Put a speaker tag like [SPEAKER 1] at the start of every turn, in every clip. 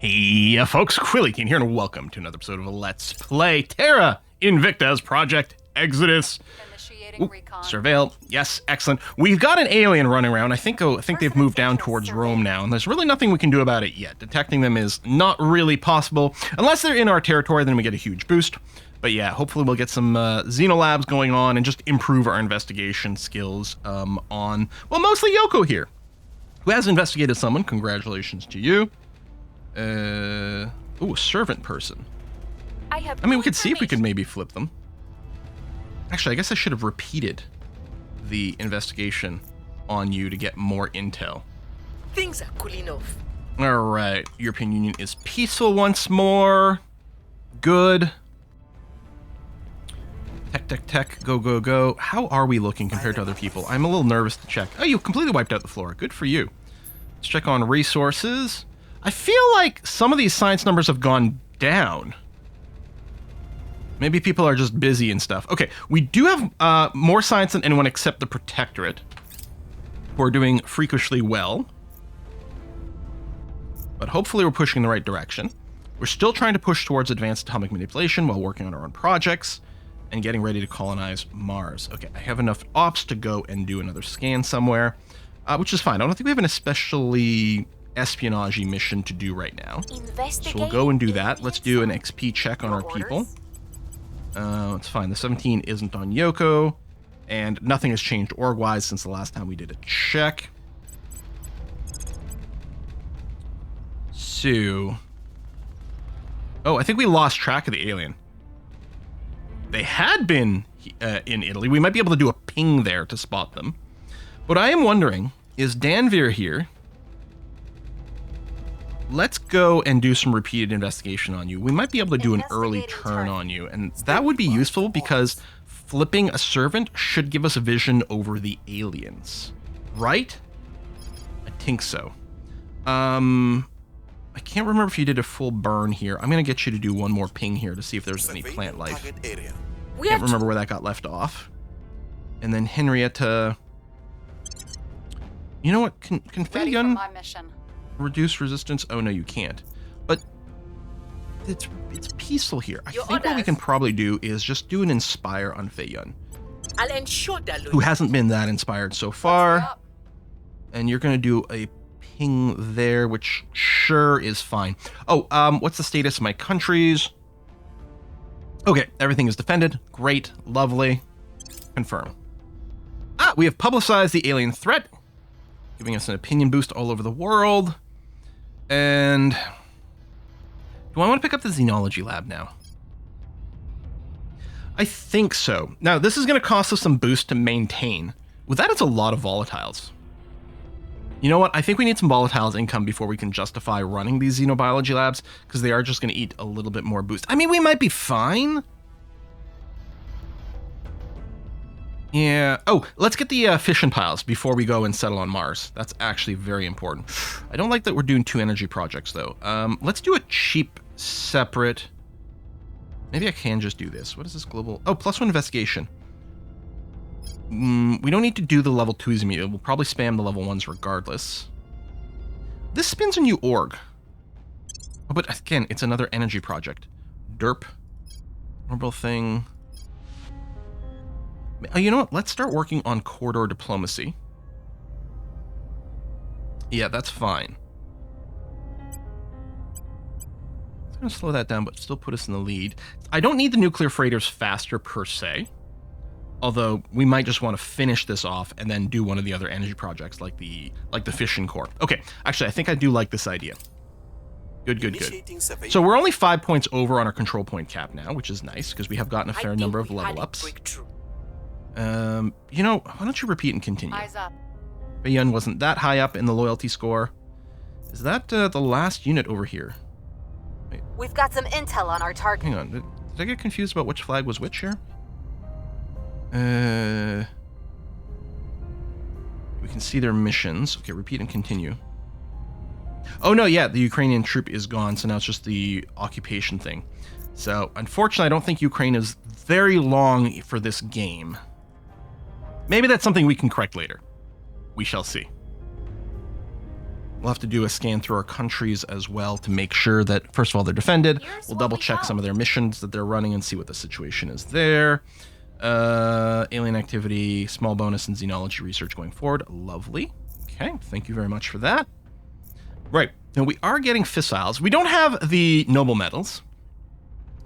[SPEAKER 1] Hey folks, Quilly here and welcome to another episode of Let's Play Terra Invicta's Project Exodus. Surveil. Yes, excellent. We've got an alien running around. I think they've moved down towards Rome now, and there's really nothing we can do about it yet. Detecting them is not really possible. Unless they're in our territory, then we get a huge boost. But yeah, hopefully we'll get some xenolabs going on and just improve our investigation skills on, well, mostly Yoko here, who has investigated someone. Congratulations to you. A servant person. I mean, we could see if we could maybe flip them. Actually, I guess I should have repeated the investigation on you to get more intel.
[SPEAKER 2] Things are cool enough.
[SPEAKER 1] All right, European Union is peaceful once more. Good. Tech, go. How are we looking compared to other people? I'm a little nervous to check. Oh, you completely wiped out the flora. Good for you. Let's check on resources. I feel like some of these science numbers have gone down. Maybe people are just busy and stuff. Okay, we do have more science than anyone except the Protectorate, who are doing freakishly well. But hopefully we're pushing in the right direction. We're still trying to push towards advanced atomic manipulation while working on our own projects and getting ready to colonize Mars. Okay, I have enough ops to go and do another scan somewhere, which is fine. I don't think we have an especially espionage mission to do right now. So we'll go and do that. Let's do an XP check on our people. It's fine. The 17 isn't on Yoko, and nothing has changed org-wise since the last time we did a check. So, I think we lost track of the alien. They had been in Italy. We might be able to do a ping there to spot them. What I am wondering is Danvir here. Let's go and do some repeated investigation on you. We might be able to do an early turn on you, and that would be useful because flipping a servant should give us a vision over the aliens, right? I think so. I can't remember if you did a full burn here. I'm going to get you to do one more ping here to see if there's any plant life. Can't remember where that got left off. And then Henrietta. You know what? Can Fayon reduce resistance? Oh no, you can't. But it's peaceful here. I think what we can probably do is just do an inspire on Fayon, who hasn't been that inspired so far. And you're going to do a ping there, which sure is fine. What's the status of my countries? Okay, everything is defended. Great, lovely. Confirm. We have publicized the alien threat, giving us an opinion boost all over the world. And do I want to pick up the Xenology Lab now? I think so. Now, this is going to cost us some boost to maintain. With that, it's a lot of volatiles. You know what? I think we need some volatiles income before we can justify running these xenobiology labs, because they are just going to eat a little bit more boost. I mean, we might be fine. Yeah. Let's get the fission piles before we go and settle on Mars. That's actually very important. I don't like that we're doing two energy projects, though. Let's do a cheap, separate. Maybe I can just do this. What is this global? +1 investigation. We don't need to do the level 2s immediately. We'll probably spam the level 1s regardless. This spins a new org. But again, it's another energy project. Derp. Orbital thing. You know what? Let's start working on corridor diplomacy. Yeah, that's fine. It's going to slow that down, but still put us in the lead. I don't need the nuclear freighters faster per se. Although we might just want to finish this off and then do one of the other energy projects like the fission core. Okay, actually, I think I do like this idea. Good. So we're only 5 points over on our control point cap now, which is nice because we have gotten a fair number of level ups. You know, why don't you repeat and continue?
[SPEAKER 3] Eyes up.
[SPEAKER 1] Bayon wasn't that high up in the loyalty score. Is that the last unit over here? Wait.
[SPEAKER 3] We've got some intel on our target.
[SPEAKER 1] Hang on, did I get confused about which flag was which here? We can see their missions. Okay, repeat and continue. Oh no, yeah, the Ukrainian troop is gone, so now it's just the occupation thing. So, unfortunately, I don't think Ukraine is very long for this game. Maybe that's something we can correct later. We shall see. We'll have to do a scan through our countries as well to make sure that, first of all, they're defended. We'll double check some of their missions that they're running and see what the situation is there. Alien activity, small bonus in xenology research going forward. Lovely. Okay, thank you very much for that. Right, now we are getting fissiles. We don't have the noble metals,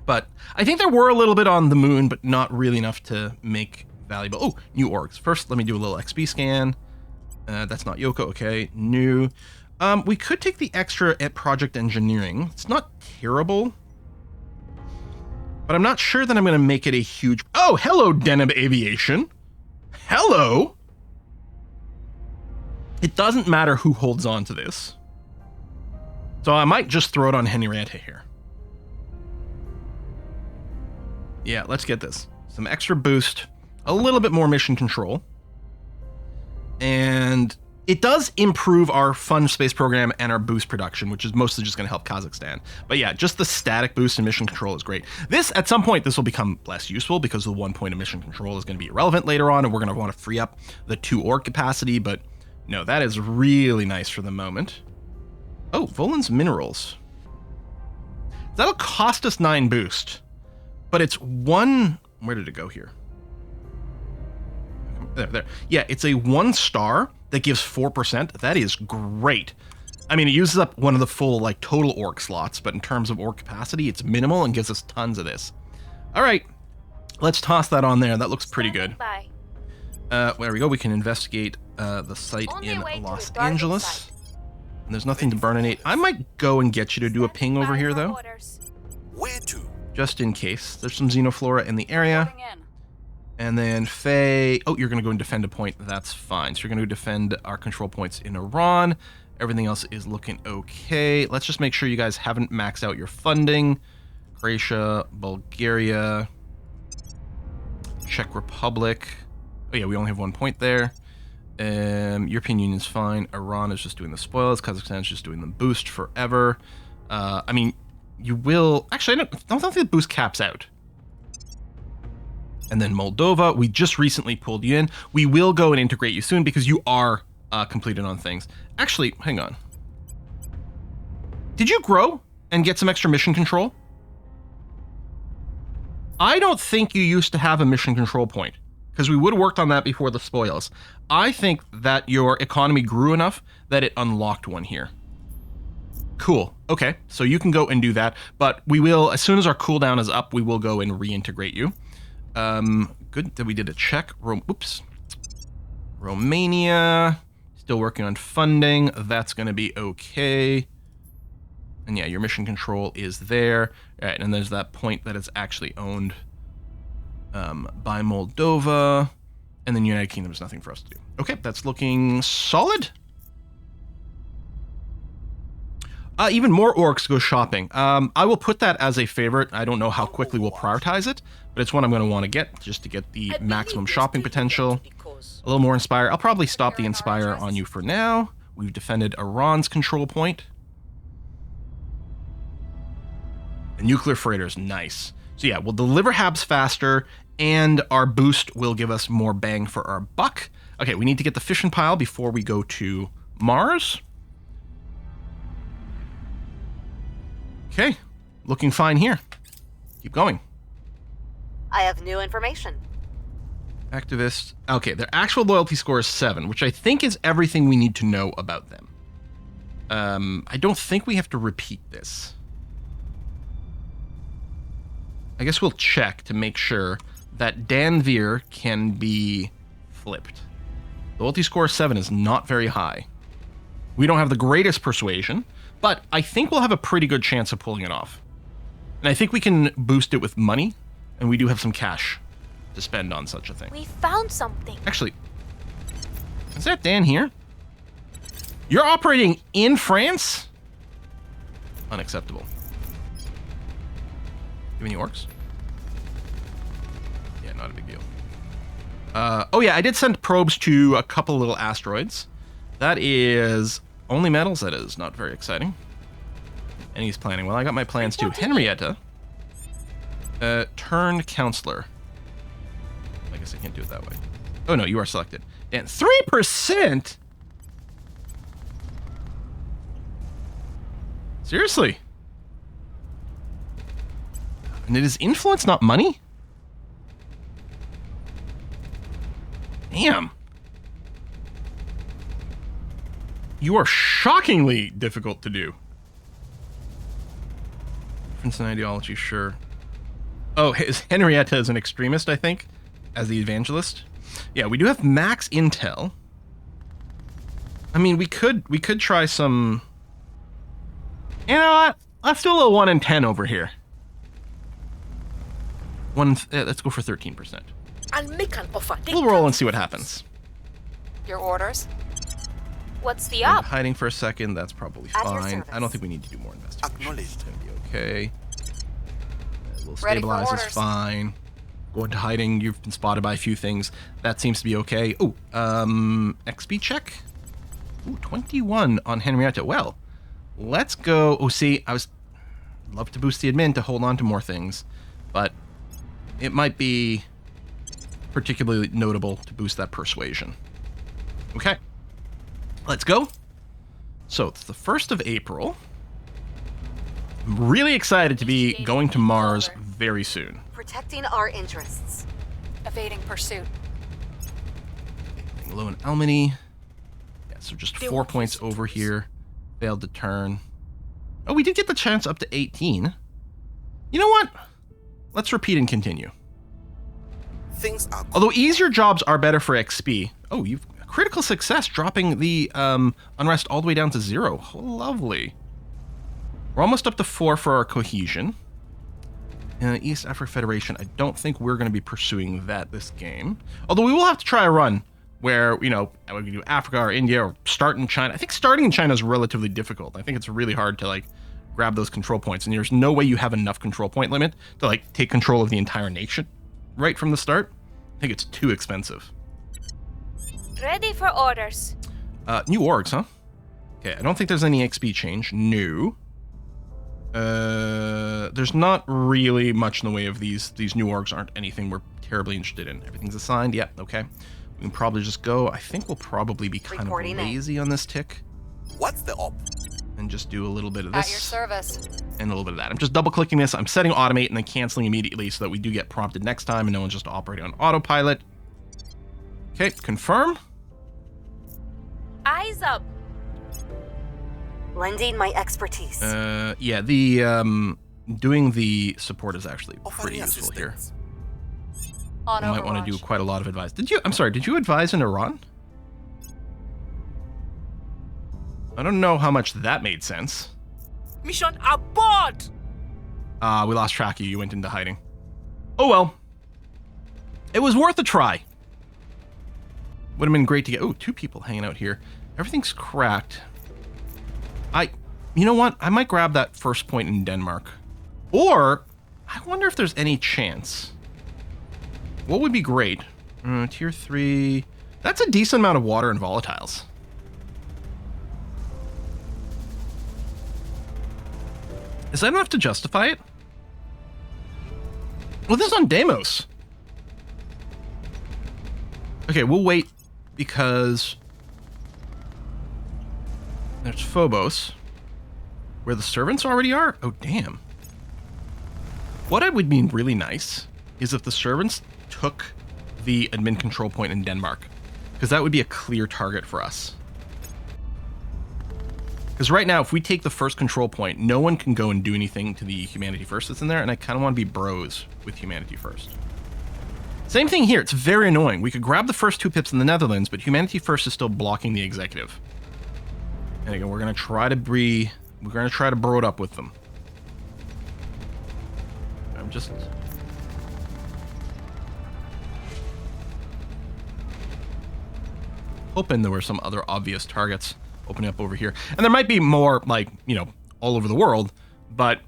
[SPEAKER 1] but I think there were a little bit on the moon, but not really enough to make valuable. Oh, new orgs. First, let me do a little XP scan. That's not Yoko, okay. New. We could take the extra at project engineering. It's not terrible, but I'm not sure that I'm going to make it a huge... Oh, hello, Deneb Aviation. Hello. It doesn't matter who holds on to this. So I might just throw it on Henrietta here. Yeah, let's get this. Some extra boost, a little bit more mission control. And it does improve our fun space program and our boost production, which is mostly just going to help Kazakhstan. But yeah, just the static boost and mission control is great. This, at some point, this will become less useful because the 1 point of mission control is going to be irrelevant later on, and we're going to want to free up the 2 org capacity. But no, that is really nice for the moment. Oh, Volan's Minerals. That'll cost us 9 boost, but it's 1... Where did it go here? There. Yeah, it's a 1 star that gives 4%. That is great. I mean, it uses up one of the full, like, total orc slots, but in terms of orc capacity, it's minimal and gives us tons of this. All right, let's toss that on there. That looks pretty good. There we go. We can investigate the site in Los Angeles. And there's nothing to burninate. I might go and get you to do a ping over here, though.
[SPEAKER 4] Where to?
[SPEAKER 1] Just in case. There's some xenoflora in the area. And then Faye... Oh, you're going to go and defend a point. That's fine. So you're going to defend our control points in Iran. Everything else is looking okay. Let's just make sure you guys haven't maxed out your funding. Croatia, Bulgaria, Czech Republic. Oh, yeah, we only have 1 point there. European Union's fine. Iran is just doing the spoils. Kazakhstan is just doing the boost forever. I mean, you will... Actually, I don't think the boost caps out. And then Moldova, we just recently pulled you in. We will go and integrate you soon because you are completed on things. Actually, hang on. Did you grow and get some extra mission control? I don't think you used to have a mission control point because we would have worked on that before the spoils. I think that your economy grew enough that it unlocked one here. Cool. Okay, so you can go and do that, but we will, as soon as our cooldown is up, we will go and reintegrate you. Good that we did a check. Romania, still working on funding. That's going to be okay. And yeah, your mission control is there. All right, and there's that point that it's actually owned by Moldova. And then United Kingdom is nothing for us to do. Okay, that's looking solid. Even more orcs go shopping. I will put that as a favorite. I don't know how quickly we'll prioritize it, but it's one I'm going to want to get just to get the maximum shopping potential. A little more Inspire. I'll probably stop the Inspire on you for now. We've defended Iran's control point. The nuclear freighter is nice. So yeah, we'll deliver Habs faster, and our boost will give us more bang for our buck. Okay, we need to get the fission pile before we go to Mars. Okay, looking fine here. Keep going.
[SPEAKER 3] I have new information.
[SPEAKER 1] Activists. Okay, their actual loyalty score is 7, which I think is everything we need to know about them. I don't think we have to repeat this. I guess we'll check to make sure that Danvir can be flipped. Loyalty score 7 is not very high. We don't have the greatest persuasion, but I think we'll have a pretty good chance of pulling it off. And I think we can boost it with money, and we do have some cash to spend on such a thing.
[SPEAKER 5] We found something.
[SPEAKER 1] Actually, is that Dan here? You're operating in France? Unacceptable. Give any orcs? Yeah, not a big deal. Oh yeah, I did send probes to a couple little asteroids. That is only metals. That is not very exciting. And he's planning. Well, I got my plans too. Henrietta. Turn councilor. I guess I can't do it that way. Oh no, you are selected. And 3%? Seriously. And it is influence, not money? Damn. You are shockingly difficult to do. Difference in ideology, sure. Oh, Henrietta is an extremist, I think, as the evangelist. Yeah, we do have max intel. I mean, we could try some... You know what? Let's do a little 1 in 10 over here. Let's go for 13%.
[SPEAKER 2] I'll make an offer.
[SPEAKER 1] We'll roll and see what happens.
[SPEAKER 4] Your orders? What's the
[SPEAKER 1] I'm
[SPEAKER 4] up?
[SPEAKER 1] hiding for a second. That's probably
[SPEAKER 3] At your
[SPEAKER 1] fine.
[SPEAKER 3] service.
[SPEAKER 1] I don't think we need to do more investigation.
[SPEAKER 5] Acknowledged.
[SPEAKER 1] It's gonna be okay. We'll
[SPEAKER 4] Ready for
[SPEAKER 1] stabilize is
[SPEAKER 4] orders.
[SPEAKER 1] fine. Go into hiding. You've been spotted by a few things. That seems to be okay. Oh, XP check. Ooh, 21 on Henrietta. Well, let's go. Oh, see, I was love to boost the admin to hold on to more things, but it might be particularly notable to boost that persuasion. Okay, let's go. So it's the 1st of April. I'm really excited to be going to Mars very soon.
[SPEAKER 3] Protecting our interests.
[SPEAKER 4] Evading pursuit.
[SPEAKER 1] Low in Almany. Yeah, so just 4 points over here. Failed to turn. Oh, we did get the chance up to 18. You know what? Let's repeat and continue.
[SPEAKER 5] Things are good.
[SPEAKER 1] Although easier jobs are better for XP. Oh, you've critical success, dropping the unrest all the way down to 0. Oh, lovely. We're almost up to 4 for our cohesion. East Africa Federation, I don't think we're going to be pursuing that this game. Although we will have to try a run where, you know, we can do Africa or India or start in China. I think starting in China is relatively difficult. I think it's really hard to, like, grab those control points. And there's no way you have enough control point limit to, like, take control of the entire nation right from the start. I think it's too expensive.
[SPEAKER 4] Ready for orders.
[SPEAKER 1] New orgs, huh? Okay, I don't think there's any XP change. New. There's not really much in the way of these new orgs. Aren't anything we're terribly interested in. Everything's assigned. Yeah, okay. We can probably just go. I think we'll probably be kind
[SPEAKER 3] Reporting
[SPEAKER 1] of
[SPEAKER 3] in.
[SPEAKER 1] lazy on this tick
[SPEAKER 5] What's the op?
[SPEAKER 1] and just do a little bit of
[SPEAKER 4] At your
[SPEAKER 1] this
[SPEAKER 4] service.
[SPEAKER 1] and a little bit of that. I'm just double clicking this. I'm setting automate and then canceling immediately so that we do get prompted next time and no one's just operating on autopilot. Okay, confirm.
[SPEAKER 4] Eyes up.
[SPEAKER 3] Lending my expertise.
[SPEAKER 1] Yeah, the doing the support is actually pretty
[SPEAKER 5] Offering
[SPEAKER 1] useful here.
[SPEAKER 5] assistance.
[SPEAKER 4] On
[SPEAKER 1] You might want to do
[SPEAKER 4] Overwatch.
[SPEAKER 1] quite a lot of advice. I'm sorry, did you advise in Iran? I don't know how much that made sense.
[SPEAKER 2] Mission abort!
[SPEAKER 1] We lost track of you. You went into hiding. Oh well. It was worth a try. Would have been great to get... Oh, 2 people hanging out here. Everything's cracked. You know what? I might grab that first point in Denmark. Or, I wonder if there's any chance. What would be great? Tier 3... That's a decent amount of water and volatiles. Is that enough to justify it? Well, this is on Deimos. Okay, we'll wait because there's Phobos, where the servants already are. Oh, damn. What I would mean really nice is if the servants took the admin control point in Denmark, because that would be a clear target for us. Because right now, if we take the first control point, no one can go and do anything to the Humanity First that's in there, and I kind of want to be bros with Humanity First. Same thing here. It's very annoying. We could grab the first 2 pips in the Netherlands, but Humanity First is still blocking the executive. And again, we're gonna try to bro it up with them. I'm just hoping there were some other obvious targets opening up over here. And there might be more, like, you know, all over the world, but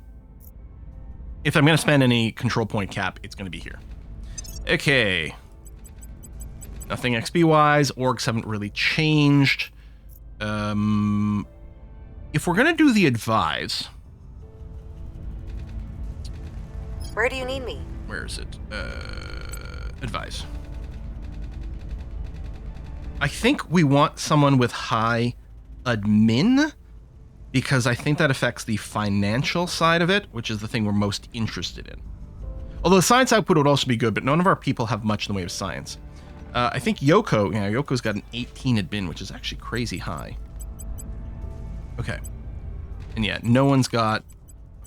[SPEAKER 1] if I'm gonna spend any control point cap, it's gonna be here. Okay. Nothing XP-wise. Orgs haven't really changed. If we're going to do the advise...
[SPEAKER 3] Where do you need me?
[SPEAKER 1] Where is it? Advise. I think we want someone with high admin, because I think that affects the financial side of it, which is the thing we're most interested in. Although the science output would also be good, but none of our people have much in the way of science. I think Yoko's got an 18 admin, which is actually crazy high. Okay. And yeah, no one's got...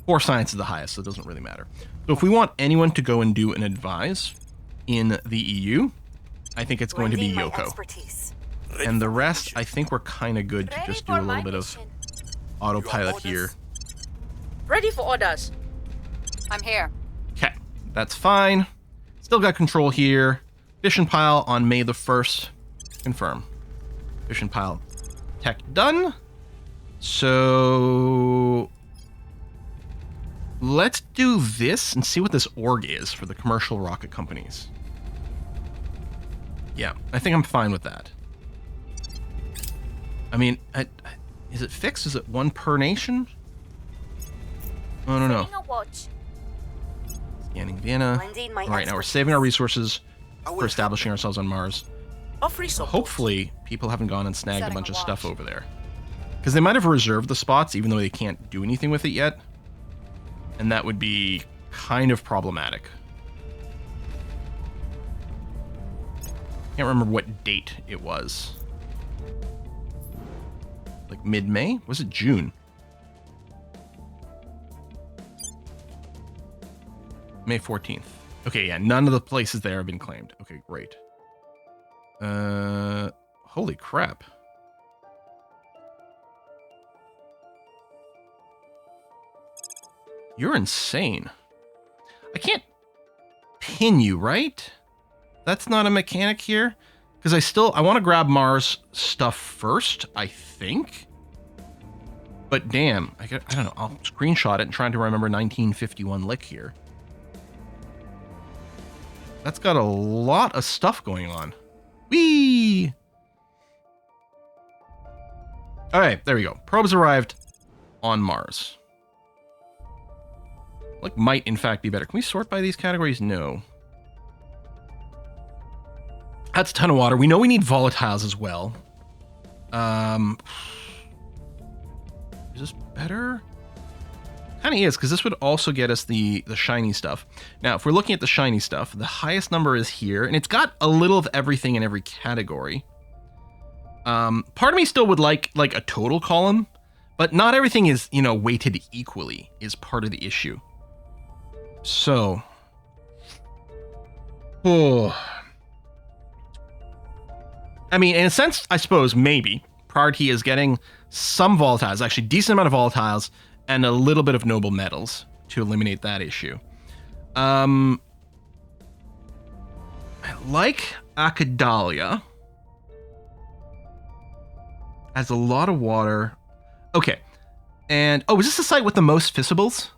[SPEAKER 1] 4 science is the highest, so it doesn't really matter. So if we want anyone to go and do an advise in the EU, I think it's going to be Yoko.
[SPEAKER 3] Expertise.
[SPEAKER 1] And the rest, I think we're kind of good to
[SPEAKER 4] Ready
[SPEAKER 1] just do a
[SPEAKER 4] for my
[SPEAKER 1] little bit of
[SPEAKER 4] mission.
[SPEAKER 1] autopilot here.
[SPEAKER 2] Ready for orders.
[SPEAKER 4] I'm here.
[SPEAKER 1] Okay, that's fine. Still got control here. Fission pile on May the 1st. Confirm. Fission pile tech done. So let's do this and see what this org is for the commercial rocket companies. Yeah, I think I'm fine with that. I mean, is it fixed? Is it 1 per nation? I don't know.
[SPEAKER 4] Setting a watch.
[SPEAKER 1] Scanning Vienna.
[SPEAKER 3] Lending my
[SPEAKER 1] All right, now we're
[SPEAKER 3] expertise.
[SPEAKER 1] saving our resources
[SPEAKER 5] I will
[SPEAKER 1] for establishing ourselves on Mars.
[SPEAKER 2] Offering support.
[SPEAKER 1] Hopefully, people haven't gone and snagged a
[SPEAKER 4] Setting
[SPEAKER 1] bunch
[SPEAKER 4] a
[SPEAKER 1] of stuff
[SPEAKER 4] watch.
[SPEAKER 1] over there. Because they might have reserved the spots, even though they can't do anything with it yet. And that would be kind of problematic. Can't remember what date it was. Like mid-May? Was it June? May 14th. Okay, yeah, none of the places there have been claimed. Okay, great. Holy crap. You're insane. I can't pin you, right? That's not a mechanic here? Because I want to grab Mars stuff first, I think. But damn, I don't know. I'll screenshot it and try to remember 1951 lick here. That's got a lot of stuff going on. Whee! All right, there we go. Probes arrived on Mars. Like, might in fact be better. Can we sort by these categories? No. That's a ton of water. We know we need volatiles as well. Is this better? Kind of is, because this would also get us the shiny stuff. Now, if we're looking at the shiny stuff, the highest number is here, and it's got a little of everything in every category. Part of me still would like a total column, but not everything is, weighted equally is part of the issue. So, I mean, in a sense, I suppose, maybe, priority is getting some volatiles, actually decent amount of volatiles, and a little bit of noble metals to eliminate that issue. I like Acidalia. Has a lot of water. Okay. And, is this the site with the most fissibles?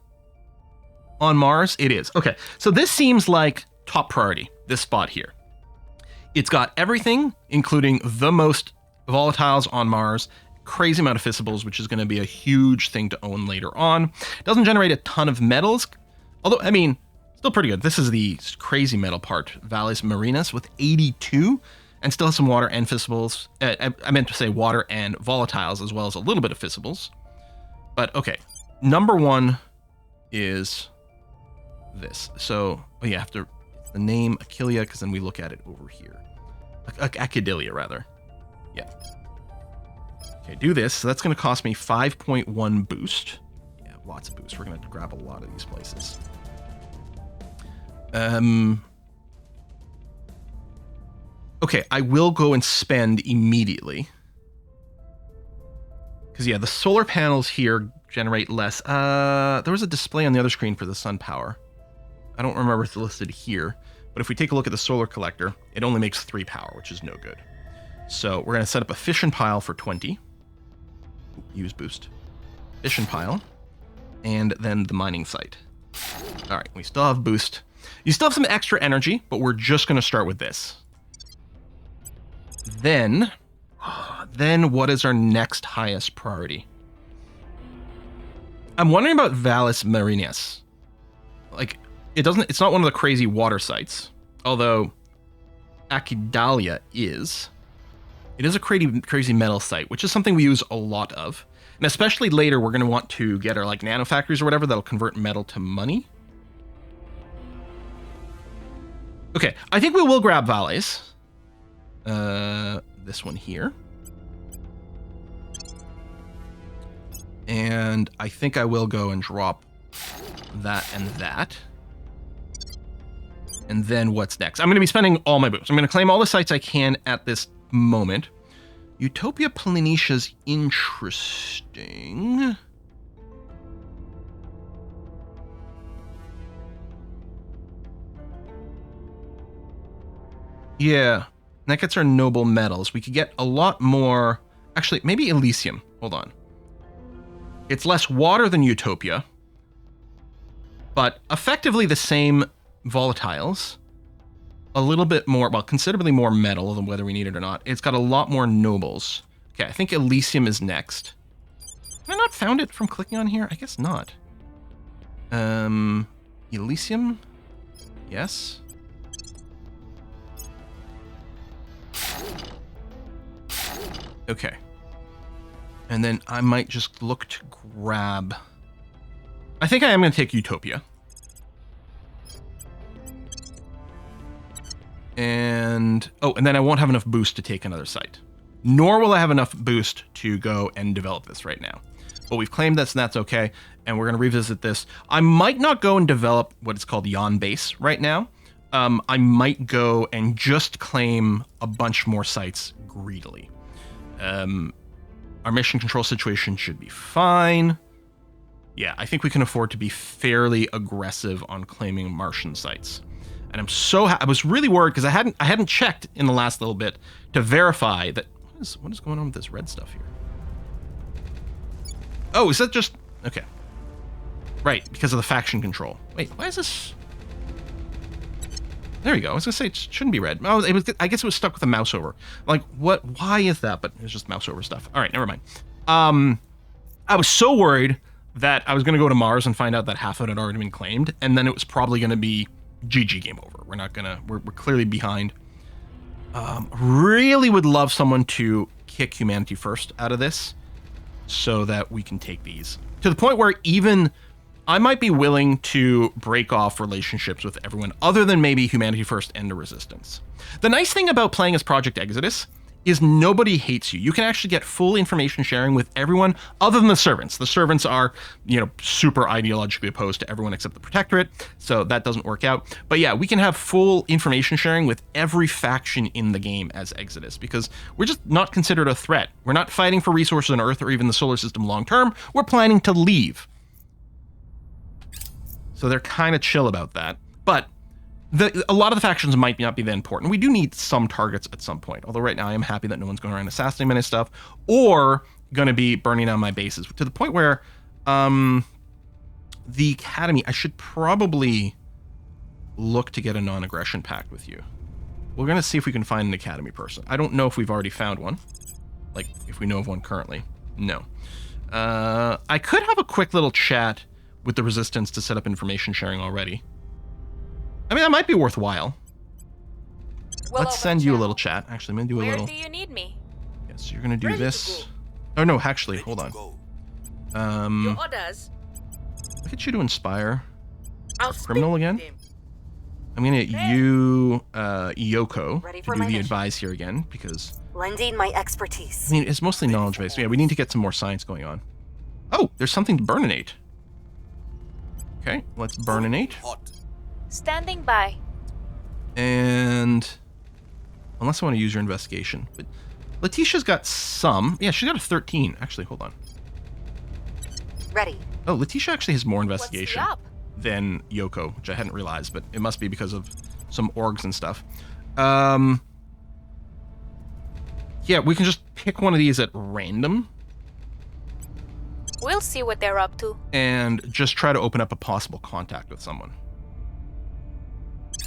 [SPEAKER 1] On Mars? It is. Okay. So this seems like top priority, this spot here. It's got everything, including the most volatiles on Mars, crazy amount of fissibles, which is going to be a huge thing to own later on. Doesn't generate a ton of metals, although, I mean, still pretty good. This is the crazy metal part. Valles Marinas with 82, and still has some water and fissibles. I meant to say water and volatiles, as well as a little bit of fissibles. But, okay. Number 1 is this. So, you have to... the name Aquilia, because then we look at it over here. Acidilia, rather. Yeah. Okay, do this. So that's going to cost me 5.1 boost. Yeah, lots of boost. We're going to grab a lot of these places. Okay, I will go and spend immediately. Because, yeah, the solar panels here generate less. There was a display on the other screen for the sun power. I don't remember if it's listed here. But if we take a look at the solar collector, it only makes 3 power, which is no good. So we're going to set up a fission pile for 20. Use boost. Fission pile. And then the mining site. All right, we still have boost. You still have some extra energy, but we're just going to start with this. Then what is our next highest priority? I'm wondering about Valles Marinas. Like, it's not one of the crazy water sites, although Acidalia is. It is a crazy metal site, which is something we use a lot of. And especially later, we're going to want to get our like nanofactories or whatever that'll convert metal to money. Okay, I think we will grab valleys. This one here. And I think I will go and drop that and that. And then what's next? I'm going to be spending all my boosts. I'm going to claim all the sites I can at this moment. Utopia Polynesia's interesting. Yeah, that gets our noble metals. We could get a lot more. Actually, maybe Elysium. Hold on. It's less water than Utopia, but effectively the same volatiles. A little bit more, well, considerably more metal than whether we need it or not. It's got a lot more nobles. Okay, I think Elysium is next. Have I not found it from clicking on here? I guess not. Elysium? Yes. Okay. And then I might just look to grab... I think I am going to take Utopia. And... oh, and then I won't have enough boost to take another site. Nor will I have enough boost to go and develop this right now. But we've claimed this, and that's okay. And we're going to revisit this. I might not go and develop what is called Yon Base right now. I might go and just claim a bunch more sites greedily. Our mission control situation should be fine. Yeah, I think we can afford to be fairly aggressive on claiming Martian sites. And I'm so I was really worried because I hadn't checked in the last little bit to verify that what is going on with this red stuff here. Oh, is that just okay? Right, because of the faction control. Wait, why is this? There you go. I was gonna say it shouldn't be red. Oh, it was. I guess it was stuck with a mouse over. Like, what? Why is that? But it's just mouse over stuff. All right, never mind. I was so worried that I was gonna go to Mars and find out that half of it had already been claimed, and then it was probably gonna be GG, game over. We're not gonna. We're clearly behind. Really would love someone to kick humanity first out of this, so that we can take these to the point where even. I might be willing to break off relationships with everyone other than maybe Humanity First and the Resistance. The nice thing about playing as Project Exodus is nobody hates you. You can actually get full information sharing with everyone other than the servants. The servants are, super ideologically opposed to everyone except the Protectorate, so that doesn't work out. But yeah, we can have full information sharing with every faction in the game as Exodus because we're just not considered a threat. We're not fighting for resources on Earth or even the solar system long term. We're planning to leave. So they're kind of chill about that. But a lot of the factions might not be that important. We do need some targets at some point. Although right now I am happy that no one's going around assassinating my stuff or going to be burning down my bases. To the point where the Academy, I should probably look to get a non-aggression pact with you. We're going to see if we can find an Academy person. I don't know if we've already found one. Like, if we know of one currently. No. I could have a quick little chat with the Resistance to set up information sharing already. I mean, that might be worthwhile. Let's send you a little chat. Actually, I'm going to do a little...
[SPEAKER 4] Where do you need me?
[SPEAKER 1] Yes, you're going to do this. Oh, no, actually, hold on.
[SPEAKER 2] Your orders.
[SPEAKER 1] Look at you to inspire.
[SPEAKER 2] I'll
[SPEAKER 1] Criminal again?
[SPEAKER 2] speak to him.
[SPEAKER 1] I'm going to get you, Yoko,
[SPEAKER 3] Ready
[SPEAKER 1] to
[SPEAKER 3] for
[SPEAKER 1] do
[SPEAKER 3] my
[SPEAKER 1] the
[SPEAKER 3] mission.
[SPEAKER 1] advise here again, because...
[SPEAKER 3] Lending my expertise.
[SPEAKER 1] I mean, it's mostly knowledge-based. Yeah, we need to get some more science going on. Oh, there's something to burninate. Okay, let's burninate.
[SPEAKER 5] Hot.
[SPEAKER 4] Standing by.
[SPEAKER 1] And unless I want to use your investigation. But Letitia's got some. Yeah, she's got a 13. Actually, hold on.
[SPEAKER 3] Ready.
[SPEAKER 1] Oh, Letitia actually has more
[SPEAKER 4] What's the
[SPEAKER 1] investigation
[SPEAKER 4] up?
[SPEAKER 1] than Yoko, which I hadn't realized, but it must be because of some orgs and stuff. Yeah, we can just pick one of these at random
[SPEAKER 4] We'll see what they're up to.
[SPEAKER 1] and just try to open up a possible contact with someone.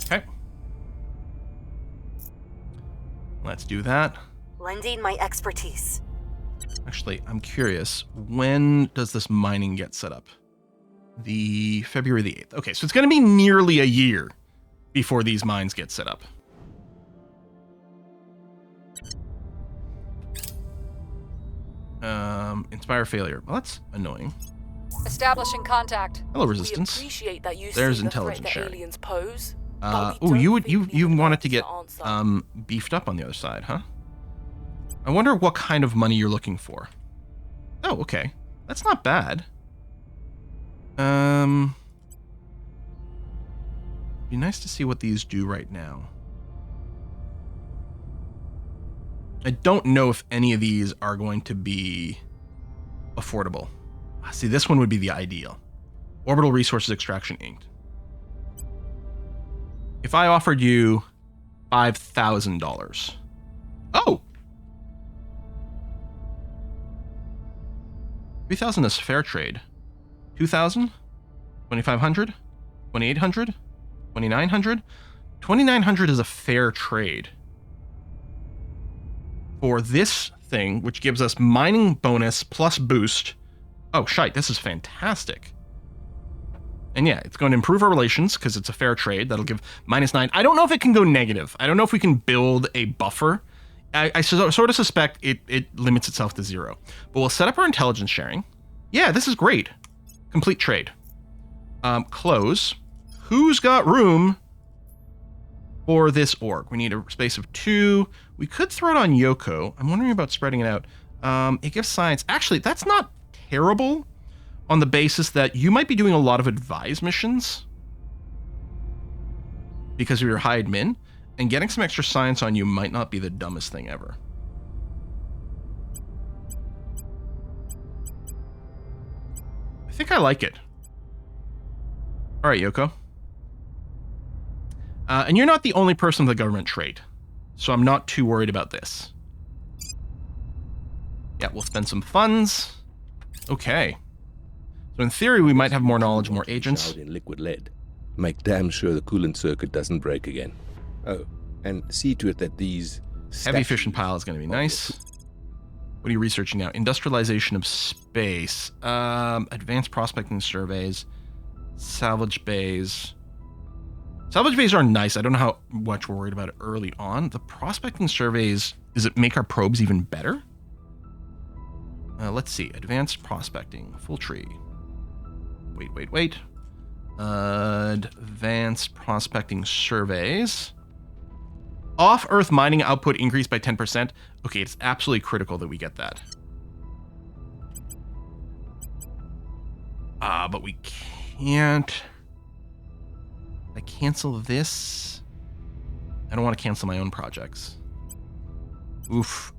[SPEAKER 1] Okay. Let's do that.
[SPEAKER 3] Lending my expertise.
[SPEAKER 1] Actually, I'm curious, when does this mining get set up? The February the 8th. Okay, so it's going to be nearly a year before these mines get set up. Inspire failure. Well, that's annoying.
[SPEAKER 6] Establishing contact.
[SPEAKER 1] Hello, resistance.
[SPEAKER 2] We appreciate that you
[SPEAKER 1] There's
[SPEAKER 2] see the
[SPEAKER 1] intelligence
[SPEAKER 2] threat that
[SPEAKER 1] sharing.
[SPEAKER 2] aliens pose.
[SPEAKER 1] Oh, you wanted to get beefed up on the other side, huh? I wonder what kind of money you're looking for. Oh, okay. That's not bad. Be nice to see what these do right now. I don't know if any of these are going to be affordable. See, this one would be the ideal. Orbital Resources Extraction Inked. If I offered you $5,000. Oh! 3,000 is fair trade. 2,000? 2,500? 2,800? 2,900? 2,900 is a fair trade. For this thing, which gives us mining bonus plus boost. Oh, shite, this is fantastic. And yeah, it's going to improve our relations because it's a fair trade. That'll give -9. I don't know if it can go negative. I don't know if we can build a buffer. I sort of suspect it limits itself to 0. But we'll set up our intelligence sharing. Yeah, this is great. Complete trade. Close. Who's got room for this org? We need a space of 2. We could throw it on Yoko. I'm wondering about spreading it out. It gives science. Actually, that's not terrible on the basis that you might be doing a lot of advise missions because of your high admin, and getting some extra science on you might not be the dumbest thing ever. I think I like it. All right, Yoko. And you're not the only person with a government trait, so I'm not too worried about this. Yeah, we'll spend some funds. Okay. So in theory, we might have more knowledge, more agents.
[SPEAKER 7] Out in liquid lead. Make damn sure the coolant circuit doesn't break again. Oh, and see to it that these
[SPEAKER 1] Heavy fission pile is going to be nice. What are you researching now? Industrialization of space. Advanced prospecting surveys. Salvage bays. Salvage bays are nice. I don't know how much we're worried about it early on. The prospecting surveys, does it make our probes even better? Let's see. Advanced prospecting. Full tree. Wait. Advanced prospecting surveys. Off-Earth mining output increased by 10%. Okay, it's absolutely critical that we get that. But we can't... I cancel this? I don't want to cancel my own projects. Oof.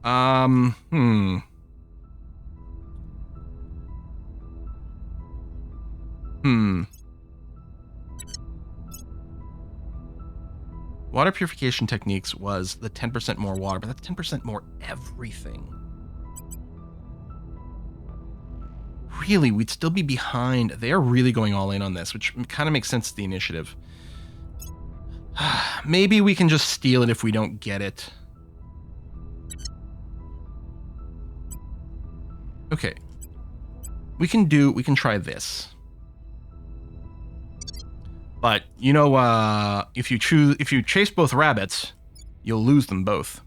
[SPEAKER 1] Water purification techniques was the 10% more water, but that's 10% more everything. Really, we'd still be behind. They're really going all in on this, which kind of makes sense to the initiative. Maybe we can just steal it if we don't get it. Okay. We can try this. But, you know, if you chase both rabbits, you'll lose them both.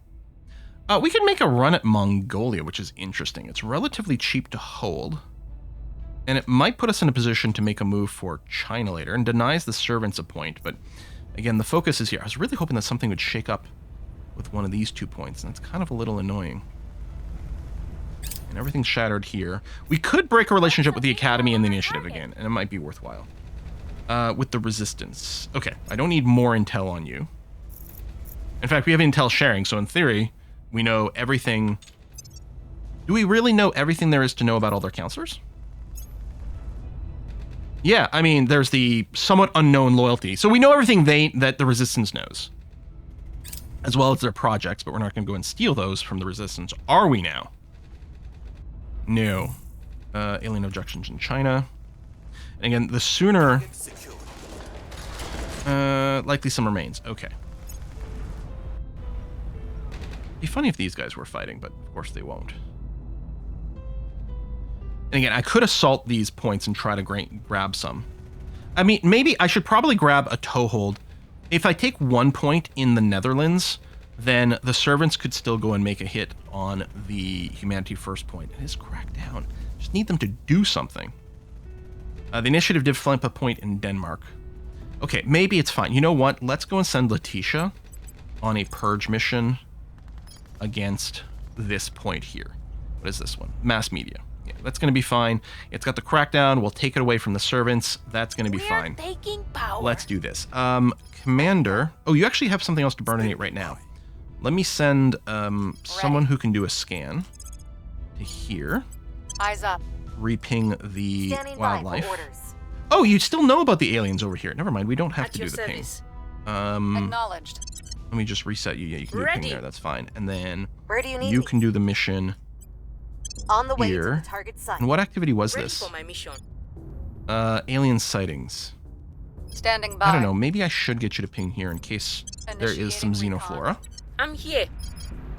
[SPEAKER 1] We could make a run at Mongolia, which is interesting. It's relatively cheap to hold. And it might put us in a position to make a move for China later, and denies the servants a point. But, again, the focus is here. I was really hoping that something would shake up with one of these 2 points, and it's kind of a little annoying. And everything's shattered here. We could break a relationship with the Academy and the Initiative again, and it might be worthwhile. With the Resistance. Okay, I don't need more intel on you. In fact, we have intel sharing, so in theory, we know everything. Do we really know everything there is to know about all their counselors? Yeah, I mean, there's the somewhat unknown loyalty. So we know everything that the Resistance knows. As well as their projects, but we're not going to go and steal those from the Resistance. Are we now? No. Alien objections in China. And again, the sooner... likely some remains. Okay. It'd be funny if these guys were fighting, but of course they won't. And again, I could assault these points and try to grab some. I mean, maybe I should probably grab a toehold. If I take 1 point in the Netherlands, then the servants could still go and make a hit on the humanity first point. It is cracked down. Just need them to do something. The initiative did flank a point in Denmark. Okay, maybe it's fine. You know what? Let's go and send Letitia on a purge mission against this point here. What is this one? Mass media. Yeah, that's going to be fine. It's got the crackdown. We'll take it away from the servants. That's going to be fine.
[SPEAKER 4] Taking power.
[SPEAKER 1] Let's do this. Commander. Oh, you actually have something else to burninate right now. Let me send someone who can do a scan to here.
[SPEAKER 6] Eyes up.
[SPEAKER 1] Reping the
[SPEAKER 3] Standing by
[SPEAKER 1] wildlife.
[SPEAKER 3] for orders.
[SPEAKER 1] Oh, you still know about the aliens over here. Never mind. We don't have
[SPEAKER 2] At
[SPEAKER 1] to
[SPEAKER 2] your
[SPEAKER 1] do the ping.
[SPEAKER 2] service.
[SPEAKER 6] Acknowledged.
[SPEAKER 1] Let me just reset you. Yeah, you can do a ping
[SPEAKER 2] Ready.
[SPEAKER 1] there. That's fine. And then
[SPEAKER 3] Where do you need
[SPEAKER 1] you
[SPEAKER 3] me?
[SPEAKER 1] can do the mission.
[SPEAKER 3] On the way to
[SPEAKER 1] here.
[SPEAKER 3] the target site.
[SPEAKER 1] And what activity was
[SPEAKER 2] Ready
[SPEAKER 1] this?
[SPEAKER 2] for my mission.
[SPEAKER 1] Alien sightings.
[SPEAKER 6] Standing by.
[SPEAKER 1] I don't know. Maybe I should get you to ping here in case there is some
[SPEAKER 6] Initiating
[SPEAKER 1] xenoflora.
[SPEAKER 2] I'm here.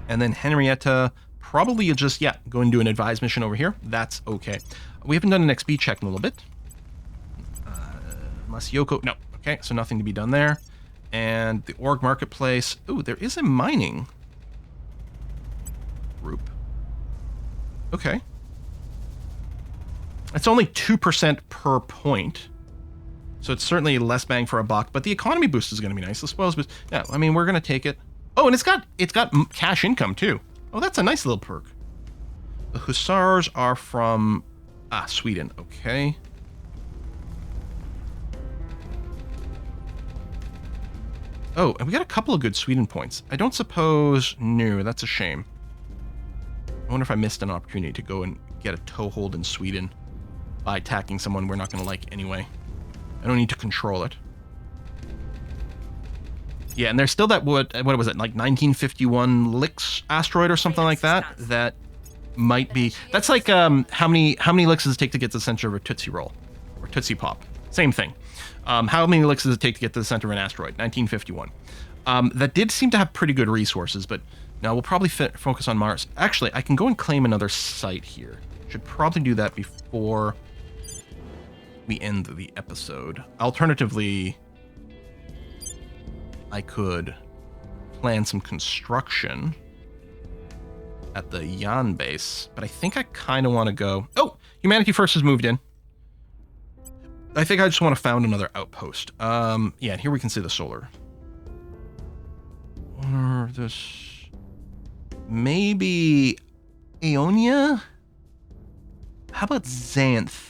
[SPEAKER 1] And then Henrietta, probably you'll just, go and do an advised mission over here. That's okay. We haven't done an XP check in a little bit. Masyoko, no. Okay, so nothing to be done there. And the org marketplace. Ooh, there is a mining group. Okay. It's only 2% per point. So it's certainly less bang for a buck, but the economy boost is going to be nice. The spoils boost. Yeah, I mean, we're going to take it. Oh, and it's got cash income too. Oh, that's a nice little perk. The Hussars are from Sweden. Okay. Oh, and we got a couple of good Sweden points. I don't suppose... No, that's a shame. I wonder if I missed an opportunity to go and get a toehold in Sweden by attacking someone we're not going to like anyway. I don't need to control it. Yeah, and there's still that, what was it, like 1951 Lix asteroid or something like that? That might be... That's like how many licks does it take to get to the center of a Tootsie Roll? Or Tootsie Pop. Same thing. How many licks does it take to get to the center of an asteroid? 1951. That did seem to have pretty good resources, but now we'll probably focus on Mars. Actually, I can go and claim another site here. Should probably do that before we end the episode. Alternatively, I could plan some construction at the Yan base, but I think I kind of want to go... Oh! Humanity First has moved in. I think I just want to found another outpost. Yeah, and here we can see the solar. Or this... Maybe... Aeonia? How about Xanth?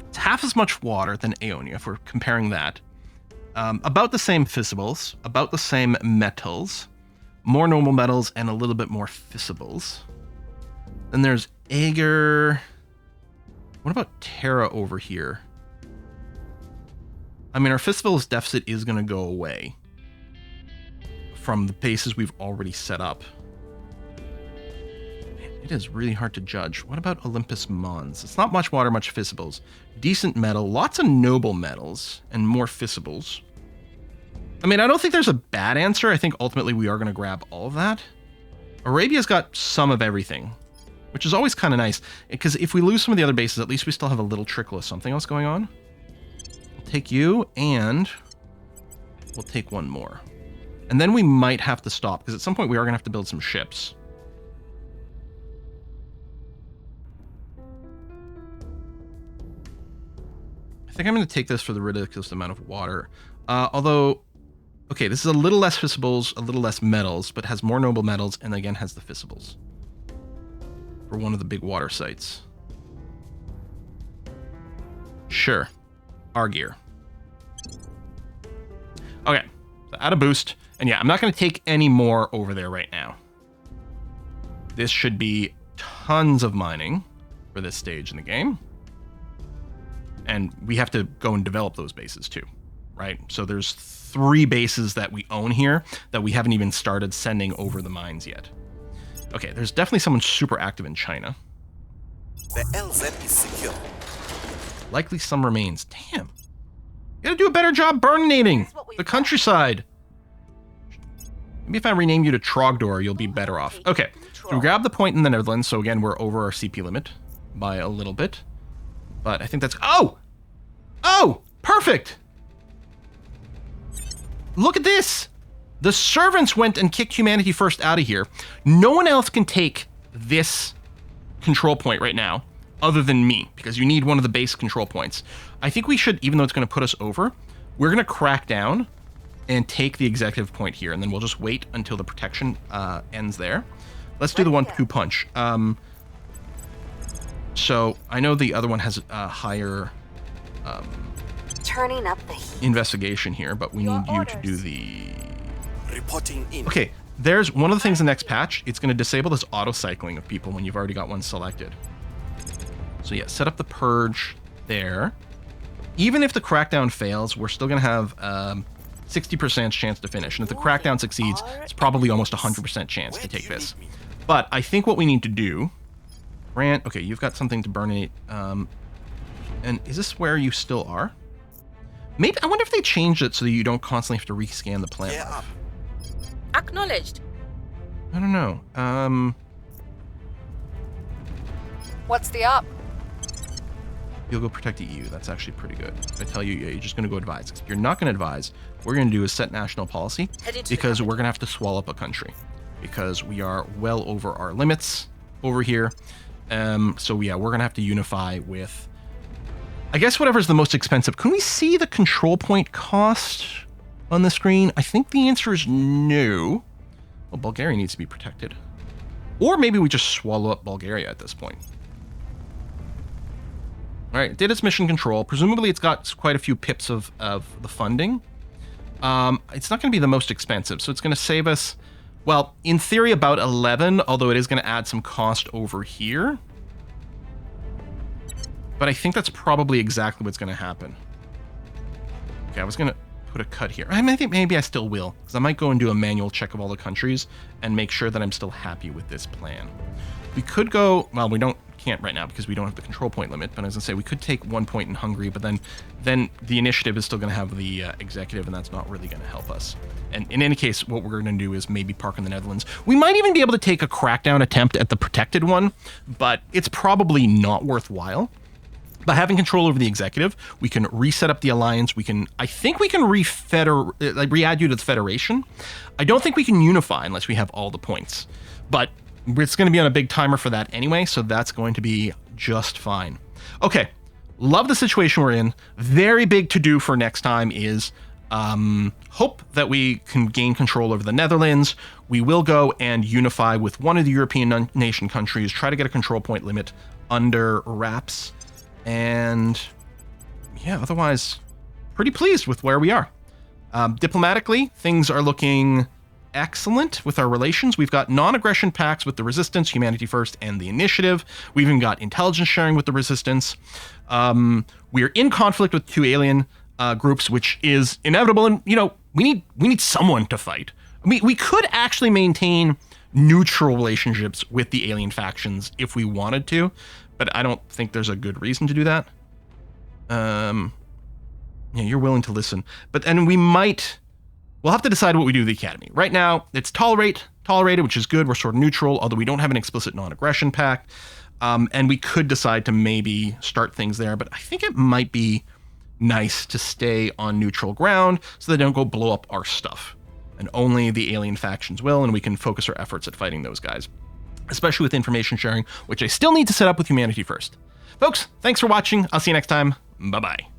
[SPEAKER 1] It's half as much water than Aeonia, if we're comparing that. About the same fissibles, about the same metals, more normal metals, and a little bit more fissibles. Then there's Ager. What about Terra over here? I mean, our fissibles deficit is going to go away from the bases we've already set up. Man, it is really hard to judge. What about Olympus Mons? It's not much water, much fissibles. Decent metal, lots of noble metals, and more fissibles. I mean, I don't think there's a bad answer. I think ultimately we are going to grab all of that. Arabia's got some of everything, which is always kind of nice. Because if we lose some of the other bases, at least we still have a little trickle of something else going on. We'll take you, and we'll take one more. And then we might have to stop, because at some point we are going to have to build some ships. I think I'm going to take this for the ridiculous amount of water. Although, okay, this is a little less fissibles, a little less metals, but has more noble metals, and again has the fissibles. For one of the big water sites. Sure. Argear. Okay, so add a boost. And yeah, I'm not going to take any more over there right now. This should be tons of mining for this stage in the game. And we have to go and develop those bases too, right? So there's 3 bases that we own here that we haven't even started sending over the mines yet. Okay, there's definitely someone super active in China.
[SPEAKER 5] The LZ is secure.
[SPEAKER 1] Likely some remains. Damn. You gotta do a better job burninating the countryside. Maybe if I rename you to Trogdor, you'll be better off. Okay, so we grab the point in the Netherlands. So again, we're over our CP limit by a little bit. But I think that's... Oh! Oh! Perfect! look at this. The servants went and kicked Humanity First out of here. No one else can take this control point right now other than me, because you need one of the base control points. I think we should, even though it's going to put us over, we're going to crack down and take the executive point here, and then we'll just wait until the protection ends there. Let's do the 1-2 punch. So I know the other one has a higher
[SPEAKER 3] Turning up the heat.
[SPEAKER 1] investigation here, but we need you to do the...
[SPEAKER 5] Reporting in.
[SPEAKER 1] Okay, there's one of the things in the next patch. It's going to disable this auto-cycling of people when you've already got one selected. So yeah, set up the purge there. Even if the crackdown fails, we're still going to have 60% chance to finish. And if the crackdown succeeds, it's probably almost 100% chance to take this. But I think what we need to do... Grant, okay, you've got something to burnate. And is this where you still are? Maybe, I wonder if they changed it so that you don't constantly have to rescan the plant
[SPEAKER 5] Gear
[SPEAKER 1] life.
[SPEAKER 5] up.
[SPEAKER 2] Acknowledged.
[SPEAKER 1] I don't know.
[SPEAKER 6] What's the up?
[SPEAKER 1] You'll go protect the EU. That's actually pretty good. If I tell you, yeah, you're just going to go advise. If you're not going to advise, what we're going to do is set national policy,
[SPEAKER 2] Heading to
[SPEAKER 1] because
[SPEAKER 2] the
[SPEAKER 1] we're going to have to swallow up a country, because we are well over our limits over here. So yeah, we're going to have to unify with, I guess, whatever's the most expensive. Can we see the control point cost on the screen? I think the answer is no. Well, Bulgaria needs to be protected. Or maybe we just swallow up Bulgaria at this point. All right, did its mission control. Presumably it's got quite a few pips of the funding. It's not going to be the most expensive, so it's going to save us, well, in theory about 11, although it is going to add some cost over here. But I think that's probably exactly what's going to happen. Okay, I was going to put a cut here. I think maybe I still will, because I might go and do a manual check of all the countries and make sure that I'm still happy with this plan. We could go, well, we can't right now because we don't have the control point limit, but I was going to say we could take 1 point in Hungary, but then the initiative is still going to have the executive, and that's not really going to help us. And in any case, what we're going to do is maybe park in the Netherlands. We might even be able to take a crackdown attempt at the protected one, but it's probably not worthwhile. By having control over the executive, we can reset up the alliance. We can, I think we can re-add you to the Federation. I don't think we can unify unless we have all the points, but it's going to be on a big timer for that anyway, so that's going to be just fine. Okay, love the situation we're in. Very big to do for next time is hope that we can gain control over the Netherlands. We will go and unify with one of the European nation countries, try to get a control point limit under wraps. And yeah, otherwise, pretty pleased with where we are. Diplomatically, things are looking excellent with our relations. We've got non-aggression pacts with the Resistance, Humanity First, and the Initiative. We've even got intelligence sharing with the Resistance. We're in conflict with 2 alien groups, which is inevitable. And, you know, we need someone to fight. I mean, we could actually maintain neutral relationships with the alien factions if we wanted to, but I don't think there's a good reason to do that. Yeah, you're willing to listen. But then we'll have to decide what we do with the Academy. Right now, it's tolerated, which is good. We're sort of neutral, although we don't have an explicit non-aggression pact. And we could decide to maybe start things there, but I think it might be nice to stay on neutral ground so they don't go blow up our stuff. And only the alien factions will, and we can focus our efforts at fighting those guys, especially with information sharing, which I still need to set up with Humanity First. Folks, thanks for watching. I'll see you next time. Bye-bye.